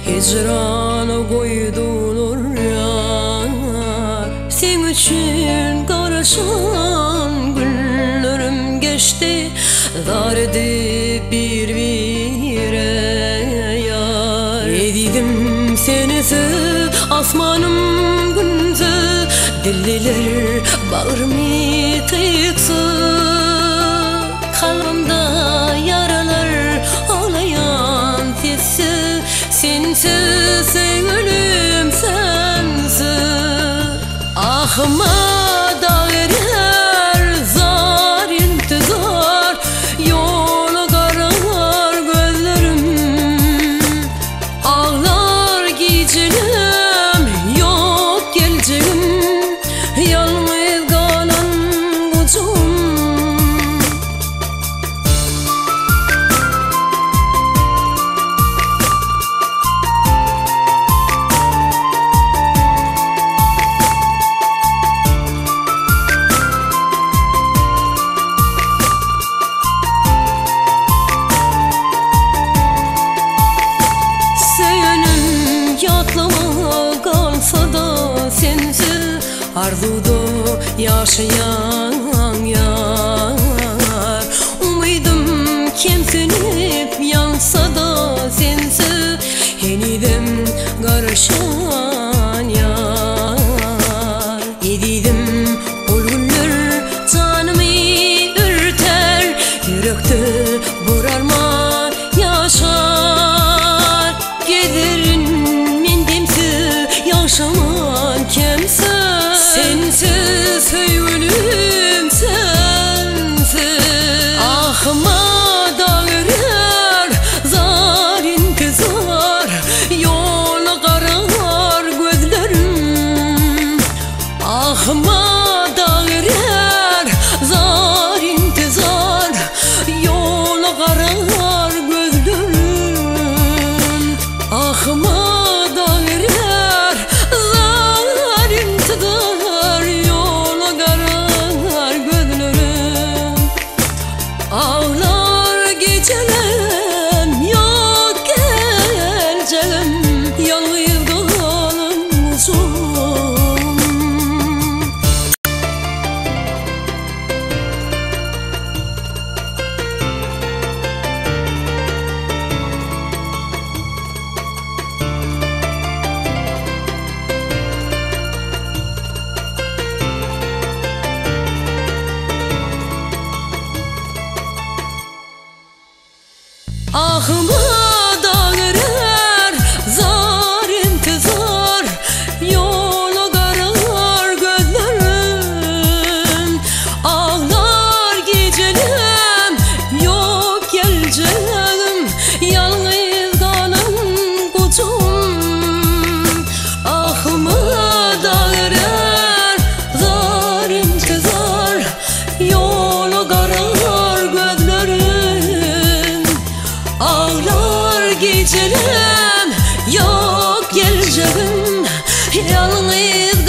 Hicrana koydulur yar. Sen üçün karışan günlerim geçti. Dar edip bir yar. Yedidim senesi asmanım gündü. Dilliler bağrımı tıksı. Kalbimde yaralar ağlayan sesi. Sensiz ölüm sensiz. Ahıma da erer zar intizar. Yola karar gözlerim. Ağlar gecelerim, yok geleceğim. Yalnız kalan kucum. Yatlama kalsa da sensiz arzuda yaşayan yar. Umidim kemsinip yansa da sensiz yeniden karışan yar. Yedidim ölümler canımı ürter, yürekte burarman yaşar. Giderin yaşaman kimse sensiz ölüm sensiz. Ahıma da erer zar intizar. Yola karar gözlerim. Ahıma da erer zar intizar. Yola karar gözlerim. Ahıma ağlar gecelerim, yok geleceğim. Yalnız kalan uzun. Ahıma da erer zar intizar. Yola karar gözlerim. Ağlar gecelerim, yok geleceğim. Yalnız kalan kucum. Ahıma da erer zar intizar. Yola karar gözlerim. Ağlar gecelerim, yok geleceğim. Yalnız